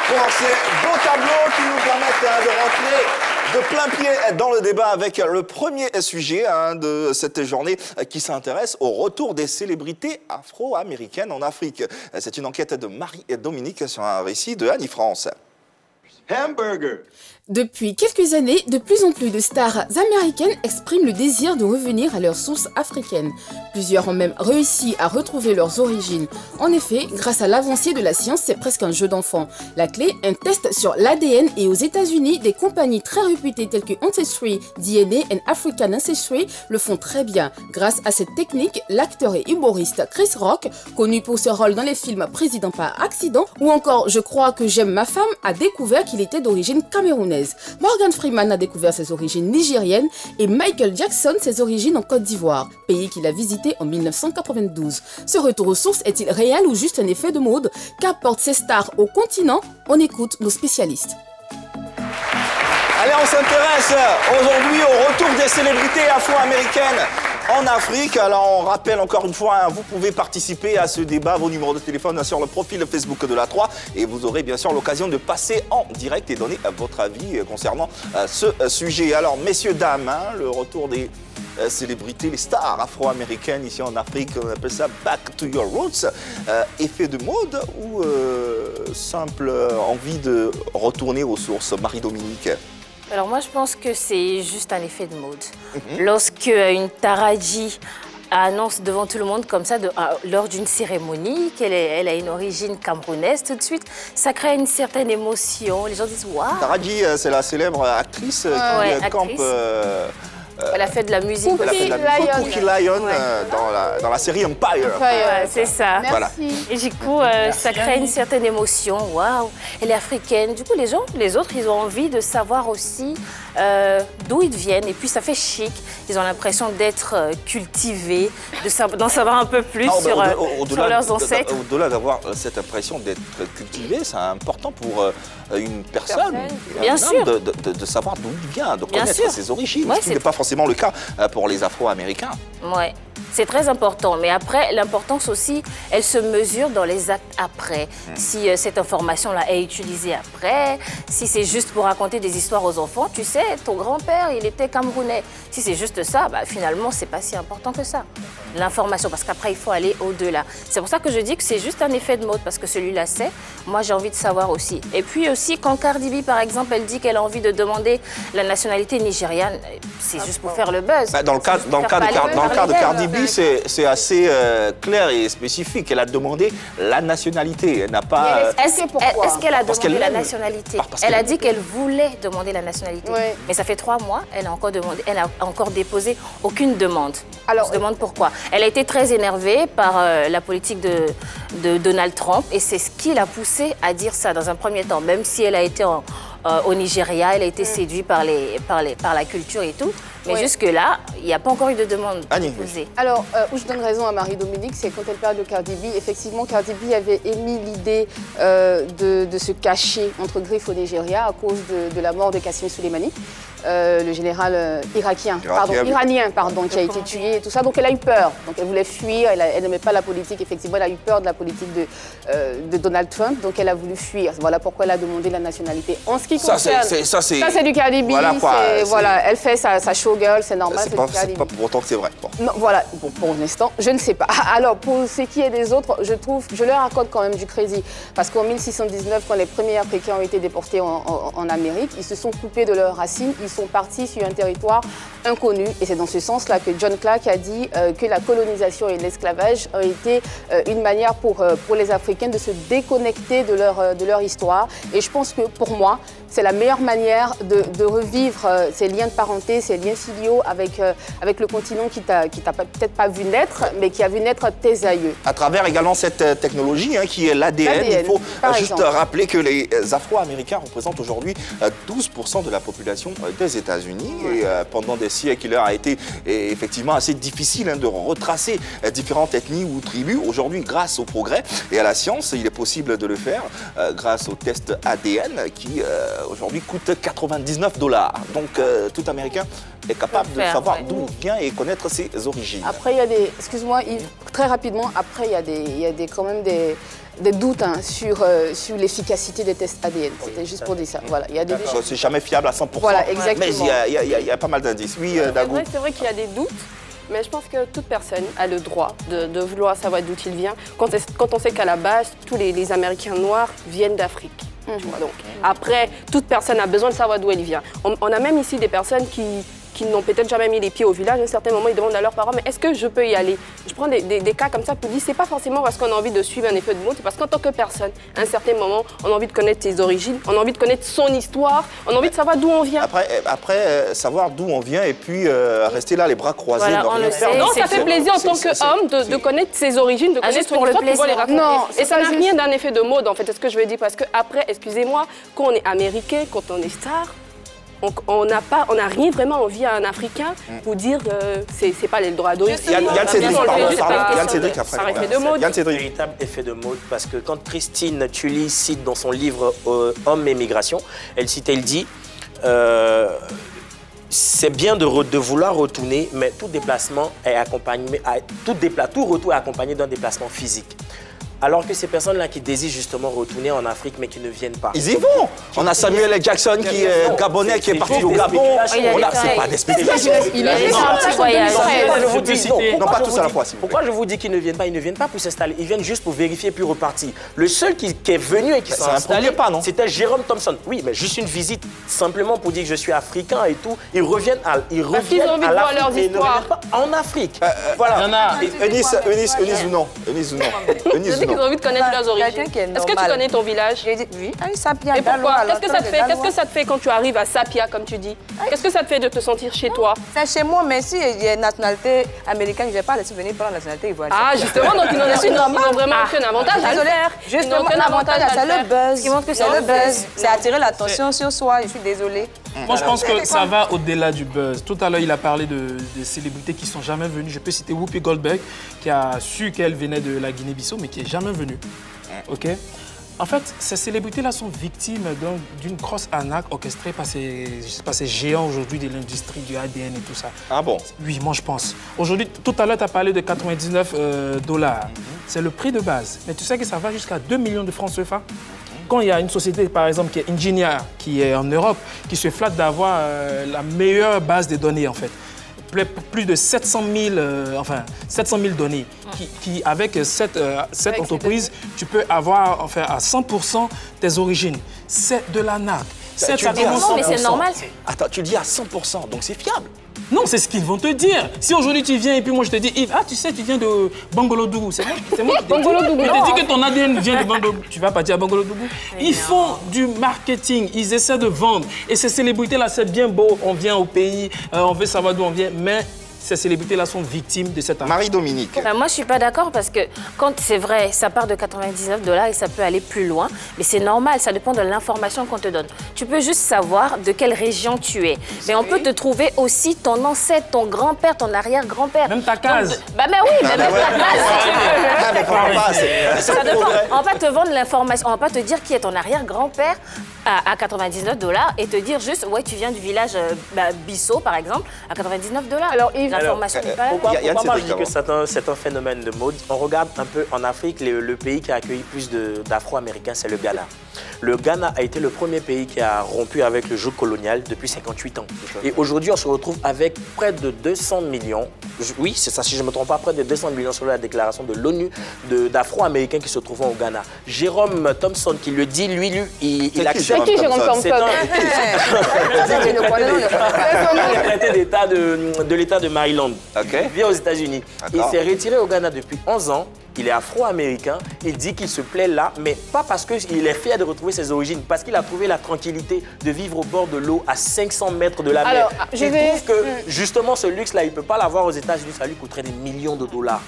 pour ces beaux tableaux qui nous permettent de rentrer de plein pied dans le débat avec le premier sujet de cette journée qui s'intéresse au retour des célébrités afro-américaines en Afrique. C'est une enquête de Marie-Dominique sur un récit de Annie-France. Hamburger. Depuis quelques années, de plus en plus de stars américaines expriment le désir de revenir à leurs sources africaines. Plusieurs ont même réussi à retrouver leurs origines. En effet, grâce à l'avancée de la science, c'est presque un jeu d'enfant. La clé, un test sur l'ADN, et aux États-Unis, des compagnies très réputées telles que Ancestry, DNA and African Ancestry le font très bien. Grâce à cette technique, l'acteur et humoriste Chris Rock, connu pour ce rôle dans les films Président par accident, ou encore Je crois que j'aime ma femme, a découvert qu'il était d'origine camerounaise. Morgan Freeman a découvert ses origines nigériennes et Michael Jackson ses origines en Côte d'Ivoire, pays qu'il a visité en 1992. Ce retour aux sources est-il réel ou juste un effet de mode? Qu'apportent ces stars au continent? On écoute nos spécialistes. Allez, on s'intéresse aujourd'hui au retour des célébrités afro-américaines en Afrique. Alors, on rappelle encore une fois, vous pouvez participer à ce débat, vos numéros de téléphone sur le profil Facebook de la 3 et vous aurez bien sûr l'occasion de passer en direct et donner votre avis concernant ce sujet. Alors, messieurs, dames, le retour des célébrités, les stars afro-américaines ici en Afrique, on appelle ça Back to Your Roots. Effet de mode ou simple envie de retourner aux sources? Marie-Dominique. Alors moi, je pense que c'est juste un effet de mode. Lorsque une Taraji annonce devant tout le monde comme ça, lors d'une cérémonie, qu'elle a une origine camerounaise, tout de suite, ça crée une certaine émotion. Les gens disent « Waouh !» Taraji, c'est la célèbre actrice qui campe... Elle a fait de la musique aussi. Cookie Lion dans la série Empire. C'est ça. Voilà. Et du coup, ça crée une certaine émotion. Waouh, elle est africaine. Du coup, les autres, ils ont envie de savoir aussi d'où ils viennent. Et puis, ça fait chic. Ils ont l'impression d'être cultivés, d'en savoir un peu plus sur leurs ancêtres. Au-delà d'avoir cette impression d'être cultivé, c'est important pour une personne, bien sûr, de savoir d'où il vient, de connaître ses origines. Ce qui n'est pas forcément le cas pour les Afro-Américains. Ouais. C'est très important, mais après, l'importance aussi, elle se mesure dans les actes après. Si cette information-là est utilisée après, si c'est juste pour raconter des histoires aux enfants, tu sais, ton grand-père, il était camerounais. Si c'est juste ça, finalement, c'est pas si important que ça, l'information, parce qu'après, il faut aller au-delà. C'est pour ça que je dis que c'est juste un effet de mode, parce que celui-là, c'est. Moi, j'ai envie de savoir aussi. Et puis aussi, quand Cardi B, par exemple, elle dit qu'elle a envie de demander la nationalité nigériane, c'est juste pour faire le buzz. Dans le cas de Cardi B, c'est assez clair et spécifique. Elle a demandé la nationalité. Elle n'a pas... Est-ce qu'elle a demandé la nationalité? Elle a dit qu'elle voulait demander la nationalité. Oui. Mais ça fait 3 mois, elle a encore déposé aucune demande. Alors, on se demande pourquoi. Elle a été très énervée par la politique de Donald Trump et c'est ce qui l'a poussée à dire ça dans un premier temps. Même si elle a été au Nigeria, elle a été séduite par la culture et tout. Mais jusque-là, il n'y a pas encore eu de demande posée. Alors, où je donne raison à Marie-Dominique, c'est quand elle parle de Cardi B. Effectivement, Cardi B avait émis l'idée de se cacher entre griffes au Nigeria à cause de la mort de Qassim Soleimani, le général iranien, qui a été tué et tout ça. Donc, elle a eu peur. Donc, elle voulait fuir. Elle n'aimait pas la politique. Effectivement, elle a eu peur de la politique de Donald Trump. Donc, elle a voulu fuir. Voilà pourquoi elle a demandé la nationalité. En ce qui concerne... Ça, c'est du Cardi B. Voilà, elle fait sa showgirl, c'est normal. C'est pas pour autant que c'est vrai. Bon. Non, voilà, pour l'instant, je ne sais pas. Alors, pour ce qui est des autres, je leur accorde quand même du crédit. Parce qu'en 1619, quand les premiers Africains ont été déportés en Amérique, ils se sont coupés de leurs racines, ils sont partis sur un territoire inconnu. Et c'est dans ce sens-là que John Clark a dit que la colonisation et l'esclavage ont été une manière pour les Africains de se déconnecter de leur histoire. Et je pense que, pour moi, c'est la meilleure manière de revivre ces liens de parenté, ces liens filiaux avec le continent qui t'a peut-être pas vu naître, mais qui a vu naître tes aïeux. À travers également cette technologie qui est l'ADN, il faut juste rappeler que les Afro-Américains représentent aujourd'hui 12% de la population des États-Unis. Et pendant des siècles, il a été effectivement assez difficile de retracer différentes ethnies ou tribus. Aujourd'hui, grâce au progrès et à la science, il est possible de le faire grâce au test ADN qui aujourd'hui coûte $99. Donc tout Américain est capable de savoir d'où il vient et connaître ses origines. Après, il y a des... Excuse-moi, très rapidement, après, il y a quand même des doutes hein, sur l'efficacité des tests ADN. C'était juste pour dire ça. Voilà, il y a des doutes. C'est jamais fiable à 100%. Voilà, exactement. Mais il y a pas mal d'indices. Oui, Dagou. C'est vrai qu'il y a des doutes. Mais je pense que toute personne a le droit de vouloir savoir d'où il vient. Quand on sait qu'à la base, tous les Américains noirs viennent d'Afrique. Tu vois, donc, après, toute personne a besoin de savoir d'où elle vient. On a même ici des personnes qui n'ont peut-être jamais mis les pieds au village. À un certain moment, ils demandent à leurs parents, mais est-ce que je peux y aller? Je prends des cas comme ça pour dire, c'est pas forcément parce qu'on a envie de suivre un effet de mode, c'est parce qu'en tant que personne, à un certain moment, on a envie de connaître ses origines, on a envie de connaître son histoire, on a envie de savoir d'où on vient. Après savoir d'où on vient et puis rester là les bras croisés. Voilà, on le sait. Non, ça fait plaisir en tant qu'homme de connaître ses origines, de connaître son histoire, pouvoir les raconter. Non, et ça n'a rien d'un effet de mode, en fait, c'est ce que je veux dire. Parce que après, excusez-moi, quand on est américain, quand on est star, on n'a rien vraiment envie à un Africain pour dire c'est pas les droits d'origine. Yann Cédric, pardon, Yann Cédric après. Ça effet de mode. Yann Cédric. Véritable effet de mode parce que quand Christine Tully cite dans son livre Hommes et migration, elle dit c'est bien de vouloir retourner, mais tout déplacement est accompagné, tout retour est accompagné d'un déplacement physique. Alors que ces personnes-là qui désirent justement retourner en Afrique mais qui ne viennent pas. Ils y vont. On a Samuel L. Jackson qui est gabonais, qui est parti au Gabon. C'est pas des spéculations. Il a fait un petit voyage. Non, pas tous à la fois. Pourquoi je vous dis qu'ils ne viennent pas? Ils ne viennent pas pour s'installer. Ils viennent juste pour vérifier puis repartir. Le seul qui est venu et qui s'est installé, c'était Jérôme Thompson. Oui, mais juste une visite simplement pour dire que je suis africain et tout. Ils reviennent à l'Afrique. Ils ont envie de voir leurs histoires. En Afrique. Voilà. Eunice ou non? Ils ont envie de connaître leurs origines. Est-ce que tu connais ton village? Oui, Sapia. Et pourquoi? Qu'est-ce que ça te fait quand tu arrives à Sapia, comme tu dis? Qu'est-ce que ça te fait de te sentir chez toi? C'est chez moi, mais si il y a une nationalité américaine, je ne vais pas laisser venir prendre la nationalité ivoirienne. Ah, justement, donc ils n'ont vraiment aucun avantage à le faire. Justement, l'avantage, c'est le buzz. qui montre que c'est le buzz. C'est attirer l'attention sur soi. Je suis désolée. Moi, je pense que ça va au-delà du buzz. Tout à l'heure, il a parlé des célébrités qui ne sont jamais venues. Je peux citer Whoopi Goldberg, qui a su qu'elle venait de la Guinée-Bissau, mais qui n'est jamais venue. OK? En fait, ces célébrités-là sont victimes d'une grosse arnaque orchestrée par ces géants aujourd'hui de l'industrie du ADN et tout ça. Ah bon? Oui, moi je pense. Aujourd'hui, tout à l'heure, tu as parlé de 99 $. C'est le prix de base. Mais tu sais que ça va jusqu'à 2 millions de francs CFA. Quand il y a une société, par exemple, qui est Ingenia, qui est en Europe, qui se flatte d'avoir la meilleure base de données, en fait. Plus de 700 000 données. Qui avec cette entreprise, tu peux avoir enfin, à 100% tes origines. C'est de l'arnaque. Non, mais c'est normal. Attends, tu le dis à 100%, donc c'est fiable. Non, c'est ce qu'ils vont te dire. Si aujourd'hui tu viens et puis moi je te dis, Yves, ah tu sais, tu viens de Bangolodougou. C'est moi qui te dis que ton ADN vient de Bangolodougou. Tu vas partir à Bangolodougou. Ils font du marketing, ils essaient de vendre. Et ces célébrités-là, c'est bien beau. On vient au pays, on veut savoir d'où on vient, mais ces célébrités-là sont victimes de cette arnaque. Marie-Dominique. Moi, je ne suis pas d'accord parce que quand c'est vrai, ça part de 99 $ et ça peut aller plus loin. Mais c'est normal, ça dépend de l'information qu'on te donne. Tu peux juste savoir de quelle région tu es. Mais on peut te trouver aussi ton ancêtre, ton grand-père, ton arrière-grand-père. Même ta case. Mais oui, mais même ta case, si tu veux. Ça dépend. On va pas te vendre l'information, on va pas te dire qui est ton arrière-grand-père à 99 $ et te dire juste, ouais, tu viens du village Bissau, par exemple, à 99 $. Alors, Yves, l'information n'est pas là. Pourquoi moi je dis que c'est un phénomène de mode? On regarde un peu en Afrique, le pays qui a accueilli plus d'Afro-Américains, c'est le Ghana. Le Ghana a été le premier pays qui a rompu avec le joug colonial depuis 58 ans. Et aujourd'hui, on se retrouve avec près de 200 millions, oui, c'est ça, si je ne me trompe pas, près de 200 millions selon la déclaration de l'ONU d'Afro-Américains qui se trouvent au Ghana. Jérôme Thompson qui le dit, lui, il accepte. C'est qui Jérôme Thompson? Il est d'État de l'État de Maryland. Il vit aux États-Unis. Il s'est retiré au Ghana depuis 11 ans. Il est afro-américain, il dit qu'il se plaît là, mais pas parce qu'il est fier de retrouver ses origines, parce qu'il a trouvé la tranquillité de vivre au bord de l'eau à 500 mètres de la mer. Il trouve que justement ce luxe-là, il ne peut pas l'avoir aux États-Unis, ça lui coûterait des millions de $.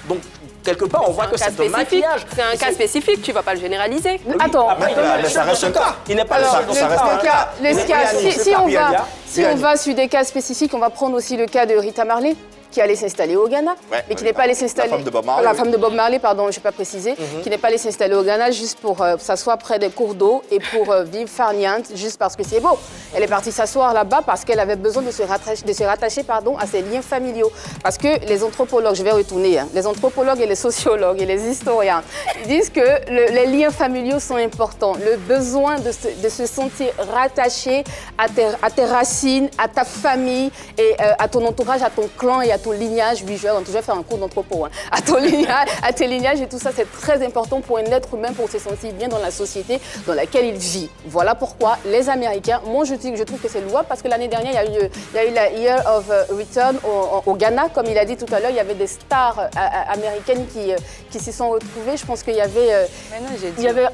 Donc, quelque part, on voit que c'est un maquillage. C'est un cas spécifique, tu ne vas pas le généraliser. Oui, attends, mais ça reste un cas. Il n'est pas le seul. Ça reste un cas. Si on va sur des cas spécifiques, on va prendre aussi le cas de Rita Marley. qui allait s'installer au Ghana, mais qui n'est pas allée s'installer... La femme de Bob Marley. La femme de Bob Marley, pardon, je n'ai pas précisé, qui n'est pas allée s'installer au Ghana juste pour s'asseoir près des cours d'eau et pour vivre farniente, juste parce que c'est beau. Elle est partie s'asseoir là-bas parce qu'elle avait besoin de se rattacher à ses liens familiaux. Parce que les anthropologues, je vais retourner, les anthropologues et les sociologues et les historiens disent que les liens familiaux sont importants. Le besoin de se sentir rattaché à tes racines, à ta famille et à ton entourage, à ton clan et à ton lignage. Oui, je vais faire un cours d'anthropo. À ton lignage, à tes lignages et tout ça, c'est très important pour un être humain pour se sentir bien dans la société dans laquelle il vit. Voilà pourquoi les Américains, moi je trouve que c'est louable parce que l'année dernière, il y a eu la Year of Return au Ghana. Comme il a dit tout à l'heure, il y avait des stars américaines qui s'y sont retrouvées. Je pense qu'il y avait,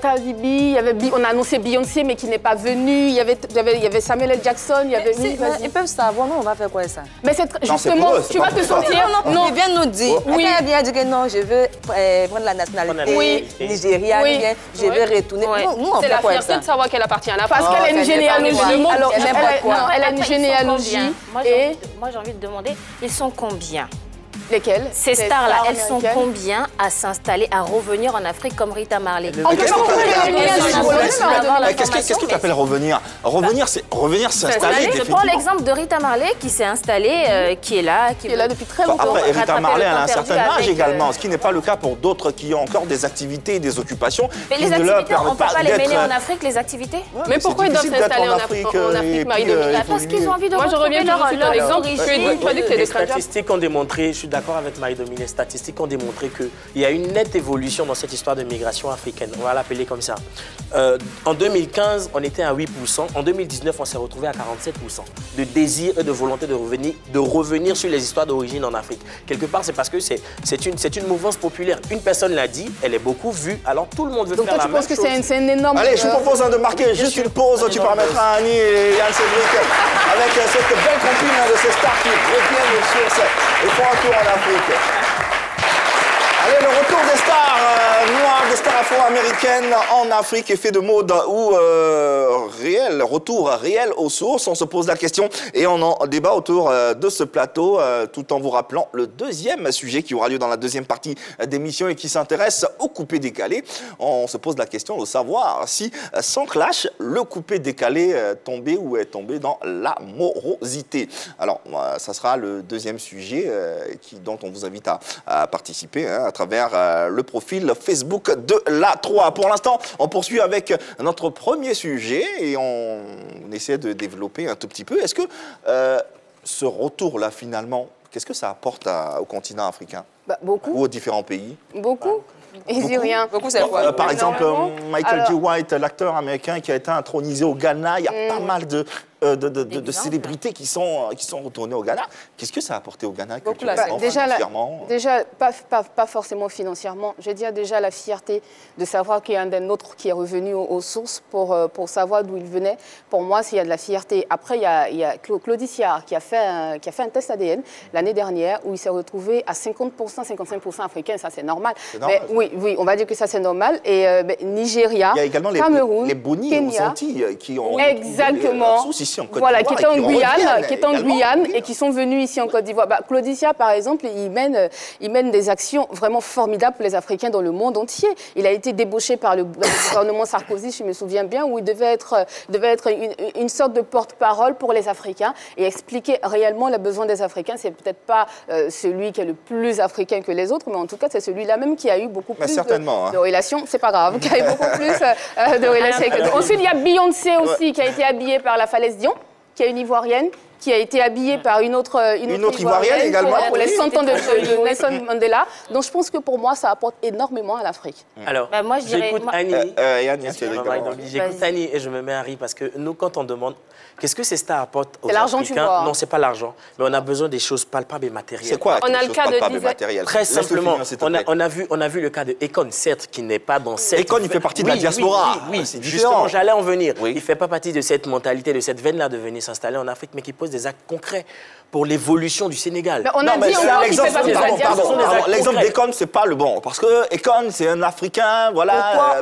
Cardi B, on a annoncé Beyoncé mais qui n'est pas venue. Il y avait Samuel L. Jackson. Ils peuvent savoir, non, on va faire quoi ça? Mais c'est justement, tu vas te sentir... Non, ils viennent nous dire. Oui. Quand elle vient dire que non, je veux prendre la nationalité nigériane, je veux retourner. Nous, on fait quoi ça? C'est la fierté de savoir qu'elle appartient à la France. Parce qu'elle a une généalogie. Alors, elle a une généalogie. Moi, j'ai envie de demander, ils sont combien? Lesquelles? Ces stars-là, elles sont combien à s'installer, à revenir en Afrique comme Rita Marley? Qu'est-ce que tu appelles revenir? Revenir, c'est s'installer. Je prends l'exemple de Rita Marley qui s'est installée, qui est là depuis très longtemps. Après, Rita Marley a un certain âge également, ce qui n'est pas le cas pour d'autres qui ont encore des activités et des occupations. Mais les activités, on ne peut pas les mêler en Afrique, les activités? Mais pourquoi ils doivent s'installer en Afrique, Marie-Dominique? Parce qu'ils ont envie de retrouver leur exemple. Les statistiques ont démontré, je suis d'accord avec Marie-Dominique, les statistiques ont démontré qu'il y a une nette évolution dans cette histoire de migration africaine. On va l'appeler comme ça. En 2015, on était à 8%. En 2019, on s'est retrouvé à 47% de désir et de volonté de revenir sur les histoires d'origine en Afrique. Quelque part, c'est parce que c'est une mouvance populaire. Une personne l'a dit, elle est beaucoup vue, alors tout le monde veut faire la même chose. Donc toi, tu penses que c'est un énorme... Allez, je vous propose de marquer juste une pause. Tu permettras à Annie et Yann Cédric avec cette belle compagnie de ces stars qui reviennent aux sources et font un tour en Afrique. Allez, le retour des stars noires, des stars afro-américaines en Afrique, effet de mode ou retour réel aux sources. On se pose la question et on en débat autour de ce plateau, tout en vous rappelant le deuxième sujet qui aura lieu dans la deuxième partie d'émission et qui s'intéresse au coupé décalé. On se pose la question de savoir si, sans clash, le coupé décalé tombé ou est tombé dans la morosité. Alors, ça sera le deuxième sujet dont on vous invite à participer, à travers le profil Facebook de l'A3. Pour l'instant, on poursuit avec notre premier sujet et on essaie de développer un tout petit peu. Est-ce que ce retour-là, finalement, qu'est-ce que ça apporte au continent africain? Beaucoup. Ou aux différents pays? Beaucoup. Ils disent rien. Beaucoup, c'est quoi? Par exemple, Michael J. White, l'acteur américain qui a été intronisé au Ghana, il y a pas mal de célébrités qui sont retournées au Ghana. Qu'est-ce que ça a apporté au Ghana culturellement, financièrement? Déjà, pas forcément financièrement. Je veux dire déjà la fierté de savoir qu'il y a un des nôtres qui est revenu aux sources pour savoir d'où il venait. Pour moi, s'il y a de la fierté. Après, il y a Claudie Siard qui a fait un test ADN l'année dernière où il s'est retrouvé à 50%, 55% africain. Ça, c'est normal. Mais oui, on va dire que ça, c'est normal. Et Nigeria, il y a également Cameroun, les Boni aux Antilles qui ont... Exactement. Voilà, qui étaient en Guyane, et qui sont venus ici en Côte d'Ivoire. Claudicia, par exemple, il mène des actions vraiment formidables pour les Africains dans le monde entier. Il a été débauché par le gouvernement Sarkozy, je me souviens bien, où il devait être une sorte de porte-parole pour les Africains et expliquer réellement les besoins des Africains. C'est peut-être pas celui qui est le plus africain que les autres, mais en tout cas, c'est celui-là même qui a eu beaucoup plus de relations. C'est pas grave, qui a eu beaucoup plus de relations. Ensuite, il y a Beyoncé aussi, qui a été habillée par la Falaise Dion, qui est une Ivoirienne, qui a été habillée par une autre Ivoirienne également pour les 100 ans de Nelson Mandela. Donc je pense que pour moi, ça apporte énormément à l'Afrique. Alors, moi, j'écoute Annie. J'écoute Annie et je me mets à rire parce que nous, quand on demande qu'est-ce que ces stars apportent aux l'argent, Africains, tu vois. Non, c'est pas l'argent, mais on a besoin des choses palpables et matérielles. C'est quoi? On a le cas de matériel. Très simplement, on a vu le cas de Akon, certes, qui n'est pas dans cette... Akon, il fait partie de la diaspora. Oui, c'est justement, j'allais en venir. Oui. Il ne fait pas partie de cette mentalité, de cette veine-là de venir s'installer en Afrique, mais qui pose pose des actes concrets pour l'évolution du Sénégal. Mais on a dit encore qu'il fait partie de la diaspora. L'exemple d'Ekon, c'est pas le bon. Parce que Ekon, c'est un Africain, voilà.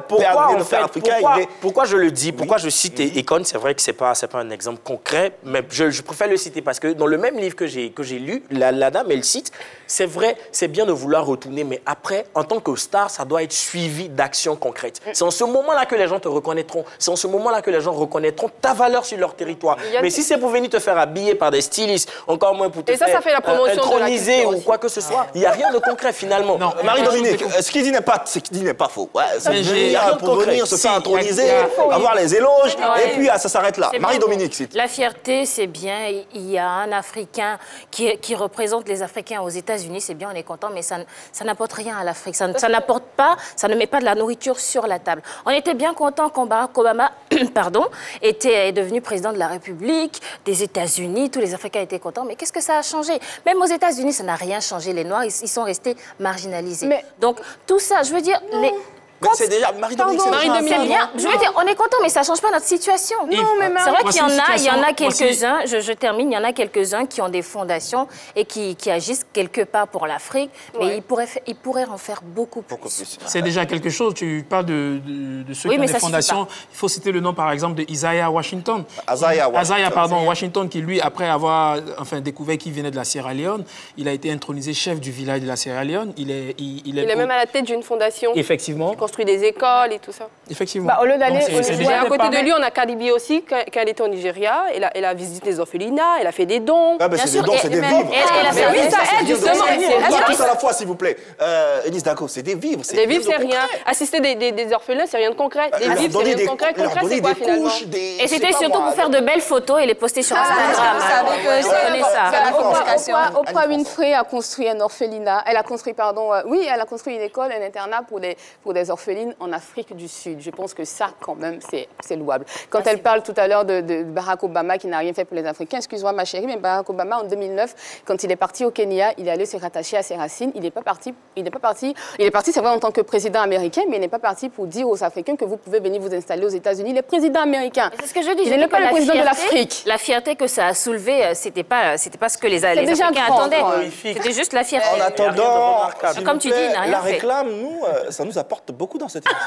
Pourquoi je le dis, pourquoi je cite Ekon, c'est vrai que c'est pas un exemple concret, mais je préfère le citer parce que dans le même livre que j'ai lu, la dame, elle cite, c'est vrai, c'est bien de vouloir retourner, mais après, en tant que star, ça doit être suivi d'actions concrètes. C'est en ce moment-là que les gens te reconnaîtront. C'est en ce moment-là que les gens reconnaîtront ta valeur sur leur territoire. Mais si c'est pour venir te faire habiller par des stylistes, encore moins pour te faire fait la promotion introniser ou quoi que ce soit, il n'y a rien de concret finalement. Marie-Dominique, ce qu'il dit n'est pas faux. Ouais, pour venir se faire introniser, avoir les éloges, et puis ça s'arrête là. Marie-Dominique, la fierté, c'est bien. Il y a un Africain qui représente les Africains aux États-Unis, c'est bien, on est content, mais ça n'apporte rien à l'Afrique. Ça n'apporte pas, ça ne met pas de la nourriture sur la table. On était bien content quand Barack Obama est devenu président de la République, des États-Unis, tous les Africains étaient contents, mais qu'est-ce que ça a changé? Même aux États-Unis, ça n'a rien changé. Les Noirs, ils sont restés marginalisés. Donc, tout ça, je veux dire... C'est déjà Marie-Dominique, c'est bien. Je veux dire, on est content, mais ça ne change pas notre situation. C'est vrai qu'il y en a quelques-uns, je termine, il y en a quelques-uns qui ont des fondations et qui agissent quelque part pour l'Afrique, mais ils pourraient en faire beaucoup plus. C'est déjà quelque chose. Tu parles de ceux qui ont des fondations. Il faut citer le nom, par exemple, de Isaiah Washington. Washington, qui, lui, après avoir découvert qu'il venait de la Sierra Leone, il a été intronisé chef du village de la Sierra Leone. Il est même à la tête d'une fondation. Effectivement. Construit des écoles et tout ça. Effectivement. Au lieu d'aller... À côté de lui, on a Kalibi aussi, quand elle était au Nigeria. Elle a visité les orphelinats, elle a fait des dons. Ah ben c'est des dons, c'est des vivres. Elle a fait oui, ça aide, justement. Tous à la fois, s'il vous plaît. Élise Dako, c'est des vivres. Des vivres, c'est rien. Assister des orphelins, c'est rien de concret. Des vivres, c'est rien de concret. Concret, c'est quoi, finalement? Et c'était surtout pour faire de belles photos et les poster sur Instagram. Oprah Winfrey a construit un orphelinat. Elle a construit une école, un internat pour des orphelines en Afrique du Sud. Je pense que ça, quand même, c'est louable. Quand elle parle tout à l'heure de Barack Obama qui n'a rien fait pour les Africains, excuse-moi ma chérie, mais Barack Obama, en 2009, quand il est parti au Kenya, il est allé se rattacher à ses racines. Il est parti, c'est vrai, en tant que président américain, mais il n'est pas parti pour dire aux Africains que vous pouvez venir vous installer aux États-Unis. Il est président américain. C'est ce que je dis. Il n'est pas le président de l'Afrique. La fierté que ça a soulevé, c'était pas ce que les Africains attendaient. C'était juste la fierté. En attendant, comme tu dis, il n'a rien la fait. réclame, nous, ça nous apporte beaucoup dans cette émission.